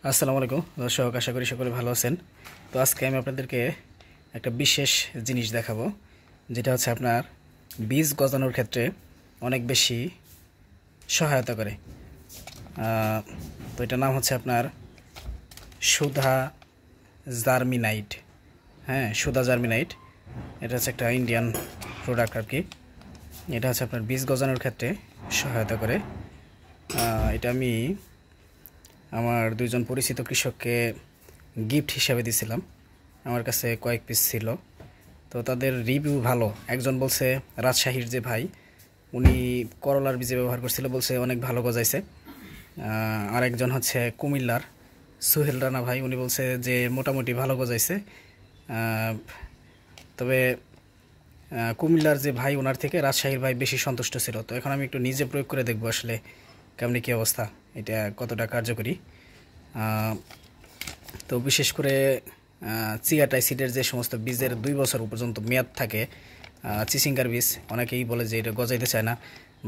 আসসালামু আলাইকুম দর্শক, আশা করি সকলে ভালো আছেন। তো আজকে আমি আপনাদেরকে একটা বিশেষ জিনিস দেখাবো, যেটা হচ্ছে আপনার বীজ গজানোর ক্ষেত্রে অনেক বেশি সহায়তা করে। তো এটার নাম হচ্ছে আপনার সুধা জার্মিনাইট। হ্যাঁ, সুধা জার্মিনাইট। এটা হচ্ছে একটা ইন্ডিয়ান প্রোডাক্ট আর কি। এটা হচ্ছে আপনার বীজ গজানোর ক্ষেত্রে সহায়তা করে। এটা আমি আমার দুইজন পরিচিত কৃষককে গিফট হিসাবে দিছিলাম। আমার কাছে কয়েক পিস ছিল, তো তাদের রিভিউ ভালো। একজন বলছে রাজশাহীর যে ভাই, উনি করলার বীজে ব্যবহার করছিল, বলছে অনেক ভালো গজাইছে। আর একজন হচ্ছে কুমিল্লার সুহেল রানা ভাই, উনি বলছে যে মোটামুটি ভালো গজাইছে। তবে কুমিল্লার যে ভাই, ওনার থেকে রাজশাহীর ভাই বেশি সন্তুষ্ট ছিল। তো এখন আমি একটু নিজে প্রয়োগ করে দেখবো আসলে কেমনি কী অবস্থা, এটা কতটা কার্যকরী। তো বিশেষ করে চিয়াটাইসিডের যে সমস্ত বীজের 2 বছর পর্যন্ত মেয়াদ থাকে, চিচিঙ্গার বীজ, অনেকেই বলে যে এটা গজাইতে চায় না,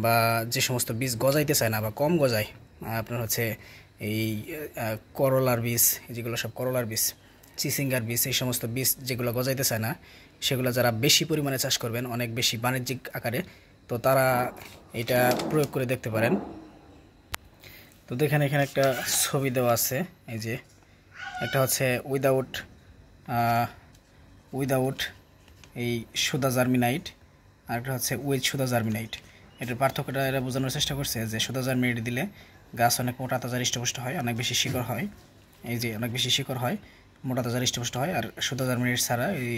বা যে সমস্ত বীজ গজাইতে চায় না বা কম গজায়, আপনার হচ্ছে এই করলার বীজ, যেগুলো সব করলার বীজ, চিচিঙ্গার বীজ, এই সমস্ত বীজ যেগুলো গজাইতে চায় না, সেগুলো যারা বেশি পরিমাণে চাষ করবেন অনেক বেশি বাণিজ্যিক আকারে, তো তারা এটা প্রয়োগ করে দেখতে পারেন। তো দেখেন, এখানে একটা ছবি দেওয়া আছে, এই যে একটা হচ্ছে উইদাউট এই সুদা জার্মিনাইট, আর একটা হচ্ছে উইথ সুদা জার্মিনাইট। এটার পার্থক্যটা এরা বোঝানোর চেষ্টা করছে যে সুদা জার্মিনাইট দিলে গাছ অনেক মোটা তাজা হৃষ্টপুষ্ট হয়, অনেক বেশি শিকড় হয়। এই যে অনেক বেশি শিকড় হয়, মোটা তাজা হৃষ্টপুষ্ট হয়। আর সুদা জার্মিনাইট ছাড়া এই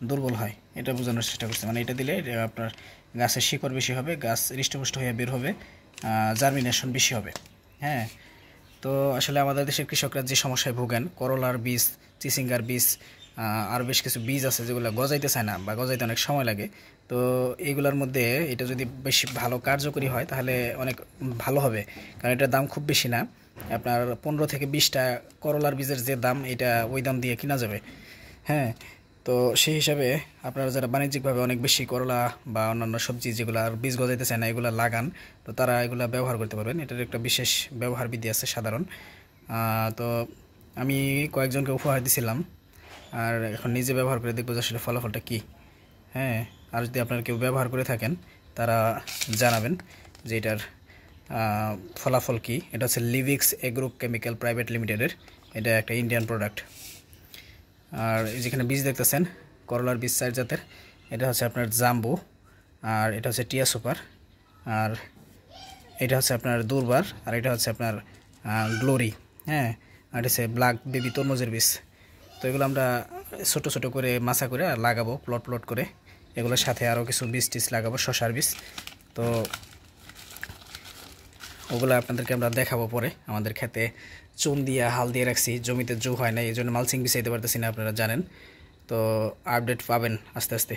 দুর্বল হয়, এটা বোঝানোর চেষ্টা করছে। মানে এটা দিলে আপনার গাছের শিকড় বেশি হবে, গাছ হৃষ্টপুষ্ট হয়ে বের হবে, জার্মিনেশন বেশি হবে। হ্যাঁ, তো আসলে আমাদের দেশের কৃষকরা যে সমস্যায় ভোগেন, করলার বীজ, চিচিঙ্গার বীজ, আর বেশ কিছু বীজ আছে যেগুলো গজাইতে চায় না বা গজাইতে অনেক সময় লাগে। তো এইগুলোর মধ্যে এটা যদি বেশি ভালো কার্যকরী হয় তাহলে অনেক ভালো হবে, কারণ এটার দাম খুব বেশি না। আপনার 15 থেকে 20টা করলার বীজের যে দাম, এটা ওই দাম দিয়ে কিনা যাবে। হ্যাঁ, তো সেই হিসাবে আপনারা যারা বাণিজ্যিকভাবে অনেক বেশি করলা বা অন্যান্য সবজি যেগুলো আর বীজ গজাইতে চায় না, এগুলো লাগান, তো তারা এগুলো ব্যবহার করতে পারবেন। এটার একটা বিশেষ ব্যবহার বিধি আছে সাধারণ। তো আমি কয়েকজনকে উপহার দিছিলাম, আর এখন নিজে ব্যবহার করে দেখবো যে আসলে ফলাফলটা কী। হ্যাঁ, আর যদি আপনারা কেউ ব্যবহার করে থাকেন, তারা জানাবেন যে এটার ফলাফল কী। এটা হচ্ছে লিভিক্স এগ্রো কেমিক্যাল প্রাইভেট লিমিটেডের, এটা একটা ইন্ডিয়ান প্রোডাক্ট। আর যেখানে বীজ দেখতেছেন, করলার বীজ 4 জাতের। এটা হচ্ছে আপনার জাম্বো, আর এটা হচ্ছে টিয়া সুপার, আর এটা হচ্ছে আপনার দুর্বার, আর এটা হচ্ছে আপনার গ্লোরি। হ্যাঁ, আর এটা হচ্ছে ব্ল্যাক বেবি তরমুজের বীজ। তো এগুলো আমরা ছোটো ছোটো করে মাছা করে আর লাগাবো প্লট প্লট করে। এগুলোর সাথে আরও কিছু বীজ টিজ লাগাবো, শশার বীজ। তো ওগুলো আপনাদেরকে আমরা দেখাবো পরে। আমাদের খেতে চুন দিয়ে হাল দিয়ে রাখছি, জমিতে জু হয় না, এই জন্য মালচিং বিছাইতে পারতেছি না, আপনারা জানেন। তো আপডেট পাবেন আস্তে আস্তে।